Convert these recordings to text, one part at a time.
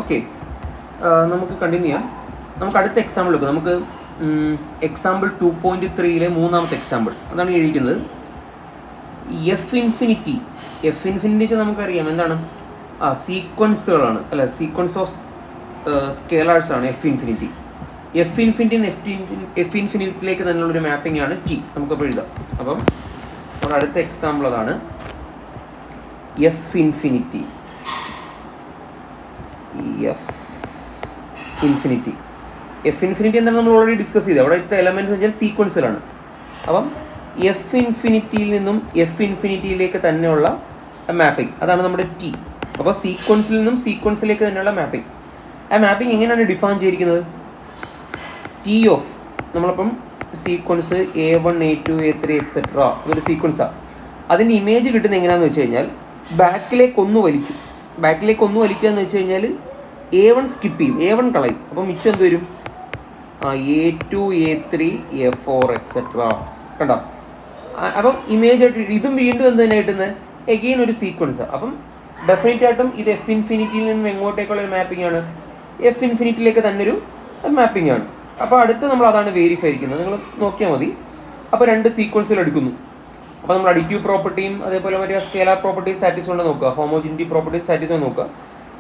Okay, നമുക്ക് continue ചെയ്യാം. നമുക്ക് അടുത്ത എക്സാമ്പിൾ എടുക്കാം. നമുക്ക് എക്സാമ്പിൾ 2.3 മൂന്നാമത്തെ എക്സാമ്പിൾ അതാണ് എഴുതിക്കുന്നത്. എഫ് ഇൻഫിനിറ്റി വെച്ചാൽ നമുക്കറിയാം എന്താണ്, സീക്വൻസുകളാണ് അല്ല, സീക്വൻസ് ഓഫ് സ്കേലാർസ് ആണ് എഫ് ഇൻഫിനിറ്റി ഇൻഫിനിറ്റിയിലേക്ക് തന്നെയുള്ളൊരു മാപ്പിംഗ് ആണ് ടി. നമുക്കപ്പോൾ എഴുതാം. അപ്പം നമ്മുടെ അടുത്ത എക്സാമ്പിൾ അതാണ് എഫ് ഇൻഫിനിറ്റി എന്താണ് നമ്മൾ ഓൾറെഡി ഡിസ്കസ് ചെയ്തത്. അവിടെ ഇത്ര എലമെൻറ്റ്സ് എന്ന് വെച്ചാൽ സീക്വൻസിലാണ്. അപ്പം എഫ് ഇൻഫിനിറ്റിയിൽ നിന്നും എഫ് ഇൻഫിനിറ്റിയിലേക്ക് തന്നെയുള്ള മാപ്പിംഗ് അതാണ് നമ്മുടെ ടി. അപ്പോൾ സീക്വൻസിൽ നിന്നും സീക്വൻസിലേക്ക് തന്നെയുള്ള മാപ്പിംഗ്. ആ മാപ്പിംഗ് എങ്ങനെയാണ് ഡിഫൈൻ ചെയ്തിരിക്കുന്നത്? ടി ഓഫ് നമ്മളപ്പം sequence A1 A2 A3 et cetera അതൊരു സീക്വൻസാണ്. അതിൻ്റെ ഇമേജ് കിട്ടുന്നത് എങ്ങനെയാണെന്ന് വെച്ച് കഴിഞ്ഞാൽ ബാക്കിലേക്ക് ഒന്ന് വലിക്കുക എന്ന് വെച്ച് കഴിഞ്ഞാൽ A1 സ്കിപ്പ് ചെയ്യും, A1 കളയും. അപ്പം മിച്ചം എന്ത് വരും? A2 A3 A4 etcetera. കണ്ടോ? അപ്പം ഇമേജ് ആയിട്ട് ഇതും വീണ്ടും എന്ത് തന്നെ കിട്ടുന്നത്? എഗെയിൻ ഒരു സീക്വൻസാണ്. അപ്പം ഡെഫിനറ്റ് ആയിട്ടും ഇത് എഫ് ഇൻഫിനിറ്റിയിൽ നിന്നും എങ്ങോട്ടേക്കുള്ള ഒരു മാപ്പിംഗ് ആണ്? എഫ് ഇൻഫിനിറ്റിയിലേക്ക് തന്നെ ഒരു മാപ്പിംഗ് ആണ്. അപ്പോൾ അടുത്ത് നമ്മൾ അതാണ് വെരിഫൈ ചെയ്യുന്നത്. നിങ്ങൾ നോക്കിയാൽ മതി. അപ്പോൾ രണ്ട് സീക്വൻസുകൾ എടുക്കുന്നു. അപ്പോൾ നമ്മൾ അഡിറ്റീവ് പ്രോപ്പർട്ടിയും അതേപോലെ മറ്റേ സ്കേലാർ പ്രോപ്പർട്ടീസ് സാറ്റിസ്ഫൈ ഉണ്ട് നോക്കുക, ഹോമോജിനിറ്റി പ്രോപ്പർട്ടീസ് സാറ്റിസ്ഫൈ നോക്കുക.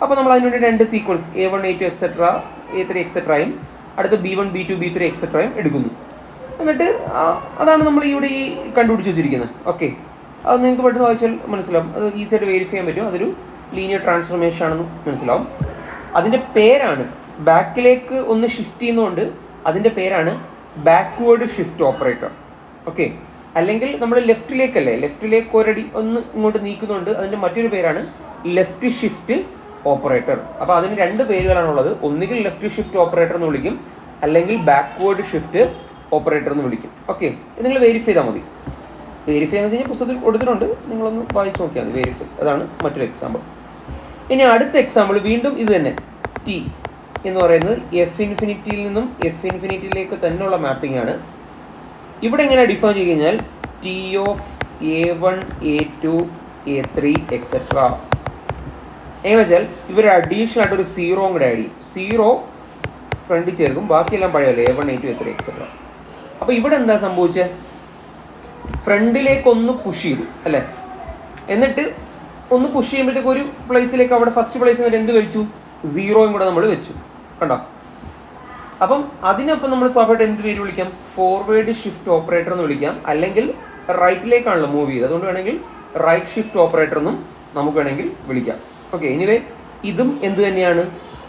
അപ്പോൾ നമ്മൾ അതിനുവേണ്ടി രണ്ട് sequence A1 A2 etcetera A3 എക്സെട്രയും അടുത്ത് B1 B2 B3 എക്സെട്രയും എടുക്കുന്നു. എന്നിട്ട് അതാണ് നമ്മൾ ഇവിടെ ഈ കണ്ടുപിടിച്ച് വെച്ചിരിക്കുന്നത്. ഓക്കെ, അത് നിങ്ങൾക്ക് പെട്ടെന്ന് വായിച്ചാൽ മനസ്സിലാവും. അത് ഈസി ആയിട്ട് വെരിഫൈ ചെയ്യാൻ പറ്റും. അതൊരു ലീനിയർ ട്രാൻസ്ഫോർമേഷൻ ആണെന്ന് മനസ്സിലാവും. അതിൻ്റെ പേരാണ്, ബാക്കിലേക്ക് ഒന്ന് ഷിഫ്റ്റ് ചെയ്യുന്നതുകൊണ്ട് അതിൻ്റെ പേരാണ് ബാക്ക്വേർഡ് ഷിഫ്റ്റ് ഓപ്പറേറ്റർ. ഓക്കെ, അല്ലെങ്കിൽ നമ്മൾ ലെഫ്റ്റിലേക്ക് ഒരടി ഒന്ന് ഇങ്ങോട്ട് നീക്കുന്നുണ്ട്, അതിൻ്റെ മറ്റൊരു പേരാണ് ലെഫ്റ്റ് ഷിഫ്റ്റ് ഓപ്പറേറ്റർ. അപ്പോൾ അതിന് രണ്ട് പേരുകളാണുള്ളത്. ഒന്നുകിൽ ലെഫ്റ്റ് ഷിഫ്റ്റ് ഓപ്പറേറ്റർ എന്ന് വിളിക്കും, അല്ലെങ്കിൽ ബാക്ക്വേർഡ് ഷിഫ്റ്റ് ഓപ്പറേറ്റർ എന്ന് വിളിക്കും. ഓക്കെ, ഇത് നിങ്ങൾ വെരിഫൈ ചെയ്താൽ മതി. വെരിഫൈ എന്ന് വെച്ച് കഴിഞ്ഞാൽ പുസ്തകത്തിൽ കൊടുത്തിട്ടുണ്ട്, നിങ്ങളൊന്ന് വായിച്ച് നോക്കിയാൽ മതി. വെരിഫൈ, അതാണ് മറ്റൊരു എക്സാമ്പിൾ. ഇനി അടുത്ത എക്സാമ്പിൾ വീണ്ടും ഇത് തന്നെ. ടി എന്ന് പറയുന്നത് എഫ് ഇൻഫിനിറ്റിയിൽ നിന്നും എഫ് ഇൻഫിനിറ്റിയിലേക്ക് തന്നെയുള്ള മാപ്പിംഗ് ആണ്. ഇവിടെ എങ്ങനെ ഡിഫൈൻ ചെയ്ത് കഴിഞ്ഞാൽ T of A1 A2 A3 etcetera. എങ്ങനെ വെച്ചാൽ ഇവർ അഡീഷണൽ ആയിട്ട് ഒരു സീറോയും കൂടെ ആഡ് ചെയ്യും. സീറോ ഫ്രണ്ടിൽ ചേർക്കും, ബാക്കിയെല്ലാം പഴയല്ലേ A1 A2 A3 എക്സെട്ര. അപ്പോൾ ഇവിടെ എന്താ സംഭവിച്ചത്? ഫ്രണ്ടിലേക്കൊന്ന് പുഷ് ചെയ്തു അല്ലേ, എന്നിട്ട് ഒന്ന് പുഷ് ചെയ്യുമ്പോഴത്തേക്ക് ഒരു പ്ലേസിലേക്ക് അവിടെ ഫസ്റ്റ് പ്ലേസിൽ നിന്ന് എന്ത് കഴിച്ചു? സീറോയും കൂടെ നമ്മൾ വെച്ചു. കണ്ടോ? അപ്പം അതിനൊപ്പം നമ്മൾ സ്വാഭാവികമായിട്ട് എന്ത് പേര് വിളിക്കാം? ഫോർവേഡ് ഷിഫ്റ്റ് ഓപ്പറേറ്റർ എന്ന് വിളിക്കാം, അല്ലെങ്കിൽ റൈറ്റിലേക്കാണല്ലോ മൂവ് ചെയ്ത്, അതുകൊണ്ട് വേണമെങ്കിൽ റൈറ്റ് ഷിഫ്റ്റ് ഓപ്പറേറ്റർ എന്നും നമുക്ക് വേണമെങ്കിൽ വിളിക്കാം. ഓക്കെ, എനിവേ ഇതും എന്ത് തന്നെയാണ്?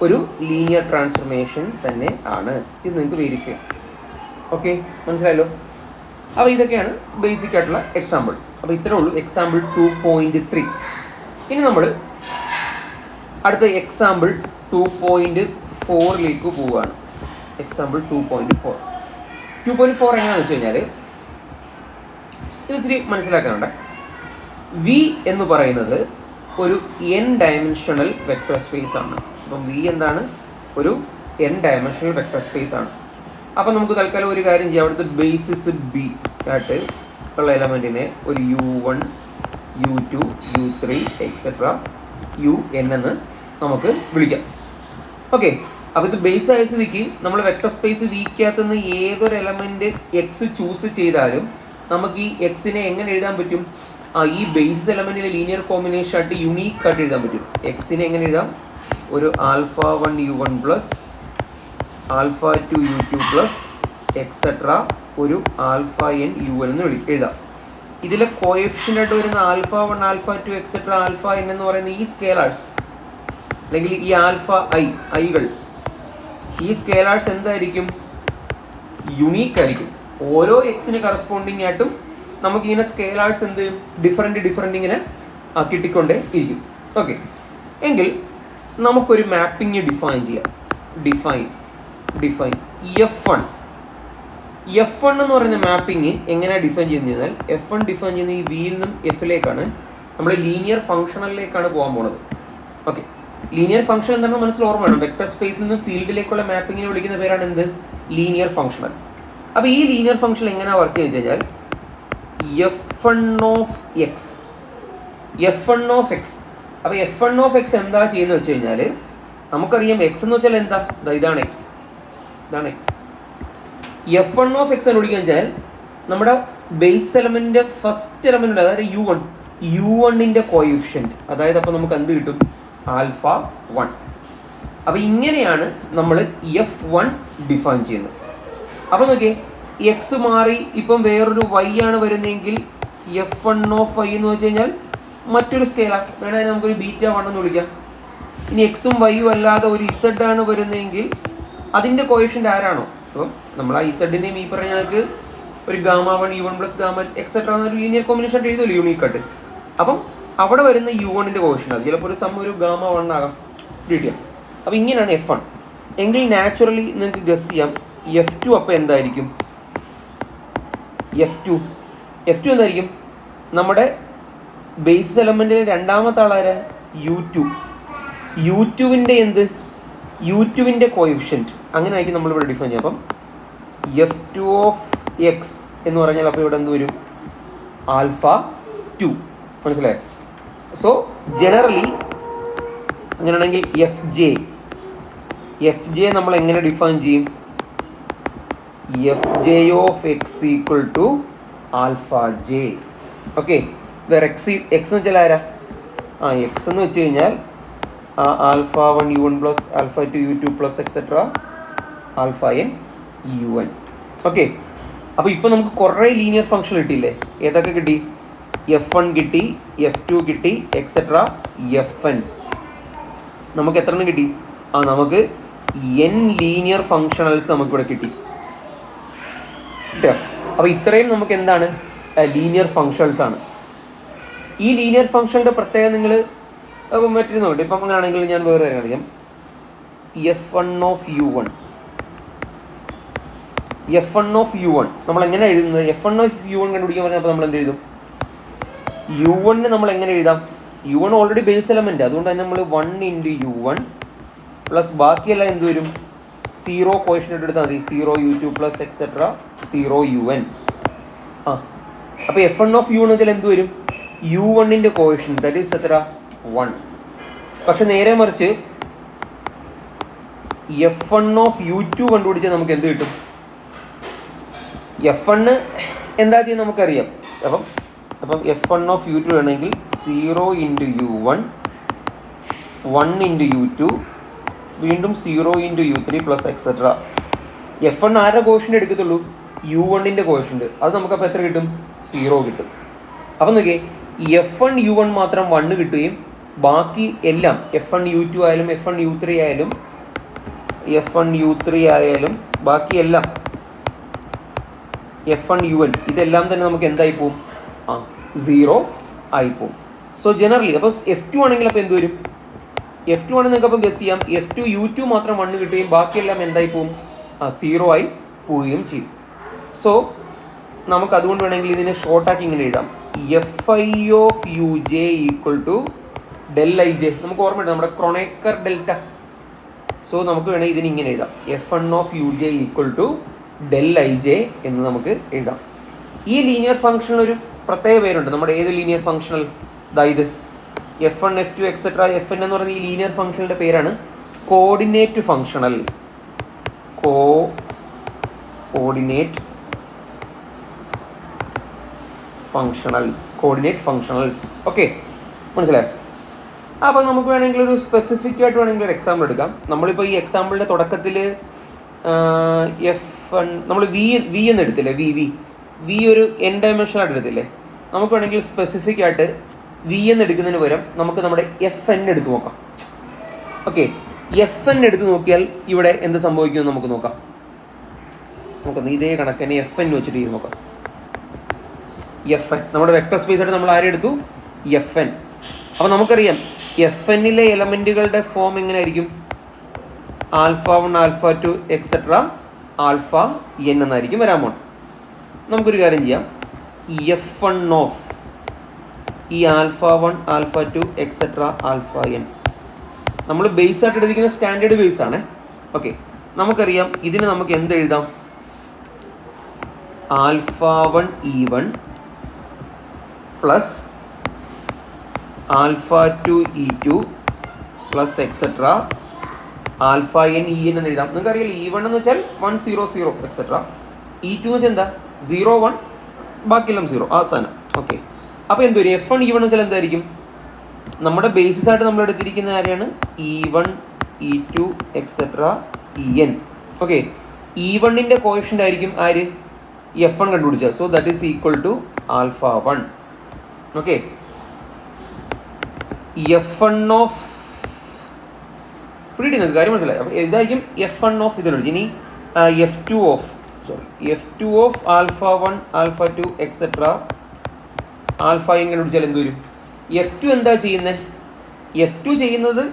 ഒരു ലീനിയർ ട്രാൻസ്ഫോർമേഷൻ തന്നെ ആണ്. ഇത് നിങ്ങൾക്ക് വെരിഫൈ ചെയ്യാം. ഓക്കെ, മനസ്സിലായല്ലോ? അപ്പോൾ ഇതൊക്കെയാണ് ബേസിക് ആയിട്ടുള്ള എക്സാമ്പിൾ. അപ്പോൾ ഇത്രേ ഉള്ളൂ എക്സാമ്പിൾ 2.3. ഇനി നമ്മൾ അടുത്ത എക്സാമ്പിൾ 2.4ലേക്ക് പോവുകയാണ്. എക്സാമ്പിൾ 2.4 എങ്ങനെയാണെന്ന് വെച്ച് കഴിഞ്ഞാൽ ഇത് ഇത്തിരി മനസ്സിലാക്കാനുണ്ട്. വി എന്ന് പറയുന്നത് ഒരു n ഡയമെൻഷണൽ വെക്റ്റർ സ്പേസ് ആണ്. അപ്പം വി എന്താണ്? ഒരു n ഡയമെൻഷണൽ വെക്റ്റർ സ്പേസ് ആണ്. അപ്പം നമുക്ക് തൽക്കാലം ഒരു കാര്യം ചെയ്യാം. അവിടുത്തെ ബേസിസ് ബി ആയിട്ട് ഉള്ള എലമെൻറ്റിനെ ഒരു U1 U2 U3 etcetera UN എന്ന് നമുക്ക് വിളിക്കാം. ഓക്കെ, അപ്പോൾ ഇത് ബേസ് ആയ സ്ഥിതിക്ക് നമ്മൾ വെക്റ്റർ സ്പേസ് വിക്കകത്ത് നിന്ന് ഏതൊരു എലമെൻറ്റ് എക്സ് ചൂസ് ചെയ്താലും നമുക്ക് ഈ എക്സിനെ എങ്ങനെ എഴുതാൻ പറ്റും? ഈ ബേസിസ് എലമെൻറ്റിൻ്റെ ലീനിയർ കോമ്പിനേഷൻ ആയിട്ട് യുണീക്ക് ആയിട്ട് എഴുതാൻ പറ്റും. എക്സിനെ എങ്ങനെ എഴുതാം? ഒരു α1 U1 plus α2 U2 plus etcetera ഒരു αn UN എന്ന് എഴുതാം. ഇതിലെ കോഎഫിഷ്യൻ്റ് ആയിട്ട് വരുന്ന α1 α2 എക്സെട്ര αn എന്ന് പറയുന്ന ഈ സ്കേലാർസ് അല്ലെങ്കിൽ ഈ ഐകൾ, ഈ സ്കേലാർസ് എന്തായിരിക്കും? യുണീക്ക് ആയിരിക്കും. ഓരോ എക്സിന് കറസ്പോണ്ടിങ് ആയിട്ടും നമുക്കിങ്ങനെ സ്കേലാർസ് എന്ത് ഡിഫറെൻ്റ് ഇങ്ങനെ കിട്ടിക്കൊണ്ടേ ഇരിക്കും. ഓക്കെ, എങ്കിൽ നമുക്കൊരു മാപ്പിംഗ് ഡിഫൈൻ ചെയ്യാം. ഡിഫൈൻ F1 എന്ന് പറയുന്ന മാപ്പിംഗ് എങ്ങനെയാണ് ഡിഫൈൻ ചെയ്യുന്നത്? F1 ഡിഫൈൻ ചെയ്യുന്ന ഈ വിയിൽ നിന്നും എഫിലേക്കാണ്, നമ്മൾ ലീനിയർ ഫംഗ്ഷണലിലേക്കാണ് പോകാൻ പോണത്. ഓക്കെ, ലീനിയർ ഫംഗ്ഷൻ എന്താണെന്ന് മനസ്സിൽ ഓർമ്മ വേണം. വെക്ടർ സ്പേസിൽ നിന്ന് ഫീൽഡിലേക്കുള്ള മാപ്പിങ്ങിനെ വിളിക്കുന്ന പേരാണ് എന്ത്? Linear functional. അപ്പോൾ ഈ ലീനിയർ ഫംഗ്ഷൻ എങ്ങനെയാണ് വർക്ക് ചെയ്ത് കഴിഞ്ഞാൽ F1 of x. അപ്പോൾ F1 of x എന്താ ചെയ്യുന്നത് വെച്ച് കഴിഞ്ഞാൽ നമുക്കറിയാം എക്സ് എന്ന് വെച്ചാൽ എന്താ, ഇതാണ് എക്സ്, ഇതാണ് എക്സ്. F1 ഓഫ് എക്സ് കണ്ടുപിടിക്കാൻ വെച്ചാൽ നമ്മുടെ ബേസ് എലമെന്റ് ഫസ്റ്റ് എലമെന്റ് അതായത് U1ന്റെ കോയിഫിഷ്യന്റ്, അതായത് അപ്പോൾ നമുക്ക് എന്ത് കിട്ടും, ആൽഫ 1. അപ്പോൾ ഇങ്ങനെയാണ് നമ്മൾ F1 ഡിഫൈൻ ചെയ്യുന്നത്. അപ്പോൾ നോക്കിയേ, എക്സ് മാറി ഇപ്പം വേറൊരു y ആണ് വരുന്നതെങ്കിൽ F1 ഓഫ് y എന്ന് വെച്ച് കഴിഞ്ഞാൽ മറ്റൊരു സ്കെയിലാണ്, വേണമെങ്കിൽ നമുക്കൊരു β1 എന്ന് വിളിക്കാം. ഇനി എക്സും വൈയും അല്ലാതെ ഒരു Z ആണ് വരുന്നതെങ്കിൽ അതിൻ്റെ കോയിഫിഷ്യൻ്റ് ആരാണോ, അപ്പം നമ്മൾ ആ ഇസഡിൻ്റെയും ഈ പറഞ്ഞ ഞങ്ങൾക്ക് ഒരു γ1 U1 പ്ലസ് γ എക്സെട്ര എന്നൊരു ലീനിയർ കോമ്പിനേഷൻ ആയിട്ട് എഴുതുമല്ലോ യൂണിക്കായിട്ട്. അപ്പം അവിടെ വരുന്ന U1ൻ്റെ കോയിഫിഷ്യൻ്റ് അത് ചിലപ്പോൾ ഒരു ഒരു γ1 ആകാം കിട്ടിയ. അപ്പോൾ ഇങ്ങനെയാണ് F1 എങ്കിൽ നാച്ചുറലി നിങ്ങൾക്ക് ഗസ് ചെയ്യാം F2 അപ്പോൾ എന്തായിരിക്കും, F2 എന്തായിരിക്കും, നമ്മുടെ ബേസ് എലമെൻറ്റിലെ രണ്ടാമത്തെ ആളാര U2ൻ്റെ എന്ത്, U2ൻ്റെ കോയിഫിഷ്യൻറ്റ് അങ്ങനെ ആയിരിക്കും നമ്മളിവിടെ ഡിഫൈൻ ചെയ്യാം. അപ്പം F2 ഓഫ് എക്സ് എന്ന് പറഞ്ഞാൽ അപ്പോൾ ഇവിടെ എന്ത് വരും, ആൽഫ 2. മനസ്സിലായോ? സോ ജനറലി അങ്ങനെയാണെങ്കിൽ എഫ് ജെ നമ്മൾ എങ്ങനെ ഡിഫൈൻ ചെയ്യും, Fj of X equal to alpha J. Okay, വേറെ എക്സ് എന്ന് വെച്ചാൽ ആരാ, എക്സ് എന്ന് വെച്ച് കഴിഞ്ഞാൽ alpha 1 U1 plus alpha 2 U2 plus etcetera alpha n UN. Okay, അപ്പോൾ ഇപ്പോൾ നമുക്ക് കുറേ ലീനിയർ ഫംഗ്ഷൻ കിട്ടിയില്ലേ, ഏതൊക്കെ കിട്ടി, F1 കിട്ടി, F2 കിട്ടി, എക്സെട്ര Fn. നമുക്ക് എത്ര എണ്ണം കിട്ടി, നമുക്ക് n ലീനിയർ ഫങ്ഷണൽസ് നമുക്കിവിടെ കിട്ടി. അപ്പോൾ ഇത്രയും നമുക്ക് എന്താണ്, ലീനിയർ ഫങ്ഷൻസ് ആണ്. ഈ ലീനിയർ ഫങ്ഷൻ്റെ പ്രത്യേകത നിങ്ങൾ മറ്റൊരു നോക്കട്ടെ. ഇപ്പം അങ്ങനെയാണെങ്കിൽ ഞാൻ വേറെ കാര്യം കാണിക്കാം. F1 ഓഫ് U1 നമ്മൾ എങ്ങനെ എഴുതുന്നത്, F1 ഓഫ് U1 കണ്ടുപിടിക്കാൻ പറഞ്ഞാൽ അപ്പോൾ നമ്മൾ എന്ത് എഴുതും, U1 നമ്മൾ എങ്ങനെ എഴുതാം, U1 ഓൾറെഡി ബേസ് എലമെന്റ്, അതുകൊണ്ട് തന്നെ നമ്മൾ 1 × U1 പ്ലസ് ബാക്കിയെല്ലാം എന്ത് വരും, 0 കോയിഫിഷ്യൻ്റ് എടുത്താൽ മതി, 0 U2 പ്ലസ് എക്സെട്ര 0 UN. അപ്പോൾ F1 ഓഫ് U1 വെച്ചാൽ എന്ത് വരും, U1ൻ്റെ കോയിഫിഷ്യൻ്റ് ദാറ്റ് ഈസ് എത്ര 1. പക്ഷെ നേരെ മറിച്ച് F1 ഓഫ് U2 കണ്ടുപിടിച്ചാൽ നമുക്ക് എന്ത് കിട്ടും, F1 എന്താ ചെയ്യുന്നത് നമുക്കറിയാം. അപ്പം F1 ഓഫ് U2 വേണമെങ്കിൽ 0 × U1 1 × U2 വീണ്ടും 0 × U3 പ്ലസ് എക്സെട്ര. F1 ആരുടെ കോയിഫിഷ്യൻ്റ് എടുക്കത്തുള്ളൂ, U1ൻ്റെ കോയിഫിഷ്യൻ്റ്, അത് നമുക്കപ്പോൾ എത്ര കിട്ടും, 0 കിട്ടും. അപ്പം നോക്കിയേ, F1 U1 മാത്രം 1 കിട്ടുകയും ബാക്കി എല്ലാം F1 U2 ആയാലും F1 U3 ആയാലും F1 U3 ആയാലും ബാക്കി എല്ലാം F1 UN ഇതെല്ലാം തന്നെ നമുക്ക് എന്തായി പോവും, 0 ആയി പോവും. സോ ജനറലി അപ്പോൾ F2 ആണെങ്കിൽ അപ്പോൾ എന്ത് വരും, F2 ആണെങ്കിൽ നിങ്ങൾക്ക് അപ്പോൾ ഗസ് ചെയ്യാം, F2 U2 മാത്രം 1 കിട്ടുകയും ബാക്കിയെല്ലാം എന്തായി പോവും, 0 ആയി പോവുകയും ചെയ്യും. സോ നമുക്ക് അതുകൊണ്ട് വേണമെങ്കിൽ ഇതിനെ ഷോർട്ടാക്കി ഇങ്ങനെ എഴുതാം, Fi of Uj equal to del ij. നമുക്ക് ഓർമ്മയുണ്ട് നമ്മുടെ ക്രോണേക്കർ ഡെൽറ്റ. സോ നമുക്ക് വേണമെങ്കിൽ ഇതിന് ഇങ്ങനെ എഴുതാം, F1 of Uj equal to del ij എന്ന് നമുക്ക് എഴുതാം. ഈ ലീനിയർ ഫംഗ്ഷനിൽ ഒരു പ്രത്യേക പേരുണ്ട്, നമ്മുടെ ഏത് ലീനിയർ ഫംഗ്ഷണൽ, അതായത് F1 F2 എക്സെട്ര Fn എന്ന് പറയുന്ന ഈ ലീനിയർ ഫംഗ്ഷനുടെ പേരാണ് coordinate functional. Coordinate functionals. Okay, മനസ്സിലായോ? അപ്പോൾ നമുക്ക് വേണമെങ്കിൽ ഒരു സ്പെസിഫിക് ആയിട്ട് വേണമെങ്കിൽ ഒരു എക്സാമ്പിൾ എടുക്കാം. നമ്മളിപ്പോൾ ഈ എക്സാമ്പിളിൻ്റെ തുടക്കത്തിൽ F1 നമ്മൾ വി എന്ന് എടുത്തില്ലേ, വി ഒരു n ഡയമെൻഷനായിട്ട് എടുത്തില്ലേ. നമുക്ക് വേണമെങ്കിൽ സ്പെസിഫിക് ആയിട്ട് വി എന്ന് എടുക്കുന്നതിന് പകരം നമുക്ക് നമ്മുടെ Fn എടുത്ത് നോക്കാം. ഓക്കെ, Fn എടുത്ത് നോക്കിയാൽ ഇവിടെ എന്ത് സംഭവിക്കുമെന്ന് നമുക്ക് നോക്കാം. നമുക്കൊന്ന് ഇതേ കണക്കിന് Fn വെച്ചിട്ട് ചെയ്ത് നോക്കാം. Fn നമ്മുടെ വെക്ടർ സ്പേസ് ആയിട്ട് നമ്മൾ ആരെടുത്തു, Fn. അപ്പോൾ നമുക്കറിയാം Fnലെ എലമെൻറ്റുകളുടെ ഫോം എങ്ങനെയായിരിക്കും, alpha 1 alpha 2 et cetera alpha n എന്നായിരിക്കും വരാൻ പോണം. നമുക്കൊരു കാര്യം ചെയ്യാം, F1 ഓഫ് ഈ alpha 1 alpha 2 et cetera alpha n നമ്മൾ ബേസ് ആയിട്ട് എടുത്തിരിക്കുന്ന സ്റ്റാൻഡേർഡ് ബേസ് ആണ്. ഓക്കെ, നമുക്കറിയാം ഇതിന് നമുക്ക് എന്ത് എഴുതാം, alpha 1 E1 plus alpha 2 E2 plus etcetera alpha N E N എന്ന് എഴുതാം. നിങ്ങൾക്ക് അറിയില്ല E1 എന്ന് വെച്ചാൽ 1 0 0 എക്സെട്ര. E2 എന്ന് വെച്ചാൽ എന്താ 0 1 ബാക്കിയെല്ലാം 0 ആ സാധനം. ഓക്കെ, അപ്പോൾ എന്ത് വരും F1 E1 എന്ന് വെച്ചാൽ എന്തായിരിക്കും? നമ്മുടെ ബേസിസ് ആയിട്ട് നമ്മൾ എടുത്തിരിക്കുന്ന ആരെയാണ് E1 E2 et cetera En. Okay, E1ന്റെ കോഎഫിഷ്യന്റ് ആയിരിക്കും ആര് F1 കണ്ടുപിടിച്ചത്. So that is equal to alpha 1. Okay, F1 of പിടി നിങ്ങൾക്ക് കാര്യം മനസ്സിലായി. അപ്പോൾ ഇതായിരിക്കും F1 ഓഫ് ഇതിലുണ്ട്. ഇനി F2 of alpha 1 alpha 2 et cetera alpha N കണ്ടുപിടിച്ചാൽ എന്ത് വരും? F2 എന്താ ചെയ്യുന്നത്? F2 ചെയ്യുന്നത്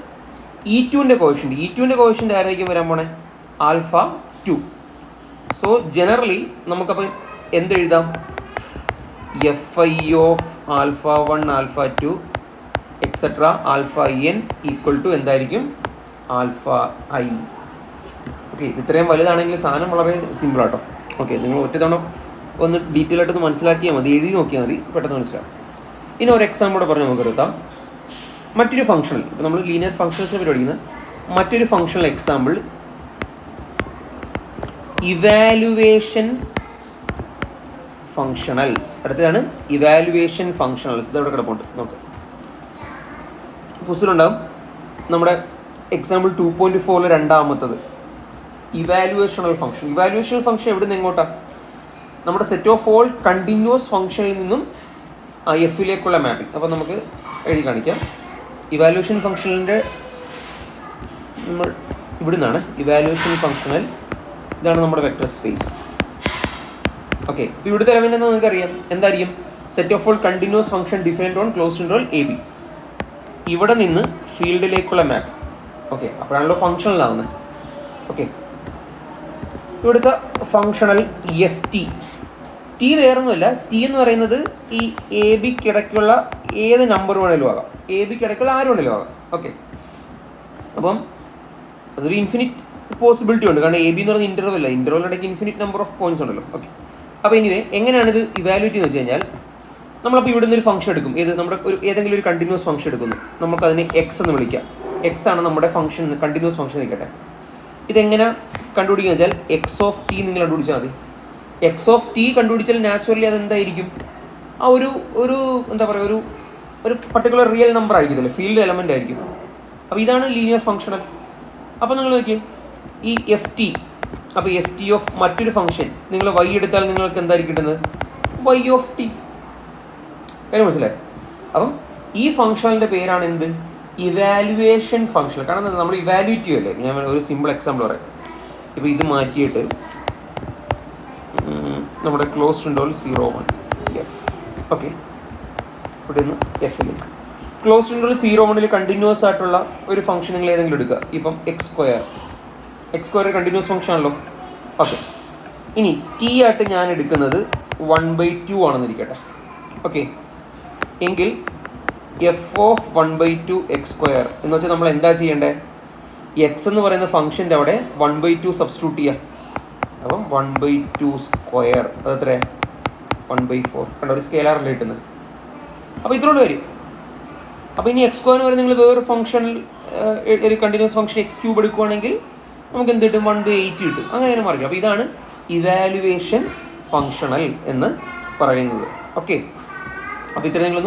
E2ന്റെ കോഎഫിഷ്യന്റ് ആരായിരിക്കും വരാൻ പോണേ? ആൽഫ 2. സോ ജനറലി നമുക്കപ്പോൾ എന്തെഴുതാം? Fi of alpha 1 alpha 2 et cetera alpha n equal to എന്തായിരിക്കും? Alpha i. ഓക്കെ, ഇത്രയും വലുതാണെങ്കിൽ സാധനം വളരെ സിമ്പിൾ ആട്ടോ. ഓക്കെ, നിങ്ങൾ ഒറ്റ തവണ ഒന്ന് ഡീറ്റെയിൽ ആയിട്ടൊന്ന് മനസ്സിലാക്കിയാൽ മതി, എഴുതി നോക്കിയാൽ മതി, പെട്ടെന്ന് മനസ്സിലാവും. ഇനി ഒരു എക്സാമ്പിൾ കൂടെ പറഞ്ഞ് നമുക്ക് എടുത്താം. മറ്റൊരു ഫംഗ്ഷണൽ, ഇപ്പോൾ നമ്മൾ ലീനിയർ ഫംഗ്ഷൻസിനെ പറ്റി പഠിക്കുന്ന മറ്റൊരു ഫംഗ്ഷണൽ എക്സാമ്പിൾ ഇവാലുവേഷൻ ഫംഗ്ഷണൽസ്. അടുത്തതാണ് ഇവാലുവേഷൻ ഫംഗ്ഷണൽസ്. ഇതവിടെ കിടപ്പുണ്ട്, നോക്കാം. പുസ്തകമുണ്ടാകും നമ്മുടെ എക്സാമ്പിൾ 2.4 രണ്ടാമത്തത് ഇവാലുവേഷണൽ ഫംഗ്ഷൻ. ഇവാലുവേഷണൽ ഫംഗ്ഷൻ എവിടെ നിന്ന് എങ്ങോട്ടാണ്? നമ്മുടെ സെറ്റ് ഓഫ് ഓൾ കണ്ടിന്യൂസ് ഫംഗ്ഷനിൽ നിന്നും എഫിലേക്കുള്ള മാപ്പിംഗ്. അപ്പോൾ നമുക്ക് എഴുതി കാണിക്കാം. ഇവാലുവേഷൻ ഫംഗ്ഷനിൻ്റെ നമ്മൾ ഇവിടെ നിന്നാണ് ഇവാലുവേഷൻ ഫംഗ്ഷണൽ. ഇതാണ് നമ്മുടെ വെക്ടർ സ്പേസ്. ഓക്കെ, ഇവിടുത്തെ എലമെന്റ് എന്ന് നമുക്കറിയാം എന്തായിരിക്കും? Set of all continuous function defined on closed interval AB. ഇവിടെ നിന്ന് ഫീൽഡിലേക്കുള്ള മാപ്പ്. ഓക്കെ, അപ്പോഴാണല്ലോ ഫംഗ്ഷണലാവുന്നത്. ഓക്കെ, ഇവിടുത്തെ ഫംഗ്ഷണൽ FT. ടി വേറൊന്നുമില്ല, ടി എന്ന് പറയുന്നത് ഈ AB കിടക്കുള്ള ഏത് നമ്പർ വേണേലും ആകാം, AB കിടക്കുള്ള ആര് വേണേലും ആകാം. ഓക്കെ, അപ്പം അതൊരു ഇൻഫിനിറ്റ് പോസിബിലിറ്റി ഉണ്ട്, കാരണം AB എന്ന് പറയുന്നത് ഇന്റർവെൽ, ഇന്റർവെലിനിടയ്ക്ക് ഇൻഫിനിറ്റ് നമ്പർ ഓഫ് പോയിന്റ്സ് ഉണ്ടല്ലോ. ഓക്കെ, അപ്പോൾ ഇനി എങ്ങനെയാണ് ഇത് ഇവാലുവേറ്റ് എന്ന് വെച്ച് കഴിഞ്ഞാൽ, നമ്മളപ്പോൾ ഇവിടെ നിന്ന് ഒരു ഫംഗ്ഷൻ എടുക്കും. നമ്മുടെ ഏതെങ്കിലും ഒരു കണ്ടിന്യൂസ് ഫംഗ്ഷൻ എടുക്കുന്നു, നമുക്കതിനെ എക്സ് എന്ന് വിളിക്കാം. എക്സ് ആണ് നമ്മുടെ ഫംഗ്ഷൻ, കണ്ടിന്യൂസ് ഫംഗ്ഷൻ നിൽക്കട്ടെ. ഇതെങ്ങനെ കണ്ടുപിടിക്കുക വെച്ചാൽ എക്സ് ഓഫ് ടി നിങ്ങൾ കണ്ടുപിടിച്ചാൽ മതി. എക്സ് ഓഫ് ടി കണ്ടുപിടിച്ചാൽ നാച്ചുറലി അതെന്തായിരിക്കും? ആ ഒരു എന്താ പറയുക, ഒരു പർട്ടിക്കുലർ റിയൽ നമ്പർ ആയിരിക്കും, ഫീൽഡ് എലമെൻ്റ് ആയിരിക്കും. അപ്പോൾ ഇതാണ് ലീനിയർ ഫംഗ്ഷണൽ. അപ്പോൾ നിങ്ങൾ നോക്കിയേ ഈ FT. അപ്പോൾ FT ഓഫ് മറ്റൊരു ഫംഗ്ഷൻ നിങ്ങൾ y എടുത്താൽ നിങ്ങൾക്ക് എന്തായിരിക്കും കിട്ടുന്നത്? y of T. കാര്യം മനസ്സിലായി? അപ്പം ഈ ഫംഗ്ഷനിൻ്റെ പേരാണ് എന്ത്? Evaluation function. കാരണം നമ്മൾ ഇവാലുവേറ്റ് ചെയ്യുമല്ലേ. ഞാൻ ഒരു സിമ്പിൾ എക്സാമ്പിൾ പറയാം. ഇപ്പോൾ ഇത് മാറ്റിയിട്ട് നമ്മുടെ ക്ലോസ്ഡ് ഇന്റർവൽ 0 1 F. ഓക്കെ, ഇവിടെ നിന്ന് Fൽ ക്ലോസ്ഡ് ഇന്റർവൽ 0 1 കണ്ടിന്യൂസ് ആയിട്ടുള്ള ഒരു ഫംഗ്ഷൻ നിങ്ങൾ ഏതെങ്കിലും എടുക്കുക. ഇപ്പം എക്സ് സ്ക്വയർ കണ്ടിന്യൂസ് ഫംഗ്ഷൻ ആണല്ലോ. ഓക്കെ, ഇനി ടി ആയിട്ട് ഞാൻ എടുക്കുന്നത് 1/2 ആണെന്ന് ഇരിക്കട്ടെ. ഓക്കെ, എങ്കിൽ എഫ് ഓഫ് 1/2 എക്സ് സ്ക്വയർ എന്ന് വെച്ചാൽ നമ്മൾ എന്താ ചെയ്യേണ്ടത്? എക്സ് എന്ന് പറയുന്ന ഫംഗ്ഷൻ്റെ അവിടെ 1/2 സബ്സ്റ്റിറ്റ്യൂട്ട് ചെയ്യുക. അപ്പം 1/2 സ്ക്വയർ അതെത്ര? 1/4. കണ്ട, ഒരു സ്കെയിലാറല്ലേ കിട്ടുന്നത്. അപ്പോൾ ഇതിനോട് വരും. അപ്പോൾ ഇനി എക്സ് സ്ക്വയർ എന്ന് പറയുന്നത് നിങ്ങൾ വേറൊരു ഫംഗ്ഷൻ, ഒരു കണ്ടിന്യൂസ് ഫംഗ്ഷൻ x³ എടുക്കുകയാണെങ്കിൽ നമുക്ക് എന്ത് കിട്ടും? 1/8 കിട്ടും. അങ്ങനെ മാറിക്കും. അപ്പോൾ ഇതാണ് ഇവാലുവേഷൻ ഫംഗ്ഷണൽ എന്ന് പറയുന്നത്. ഓക്കെ, അപ്പോൾ ഇത്ര നിങ്ങൾ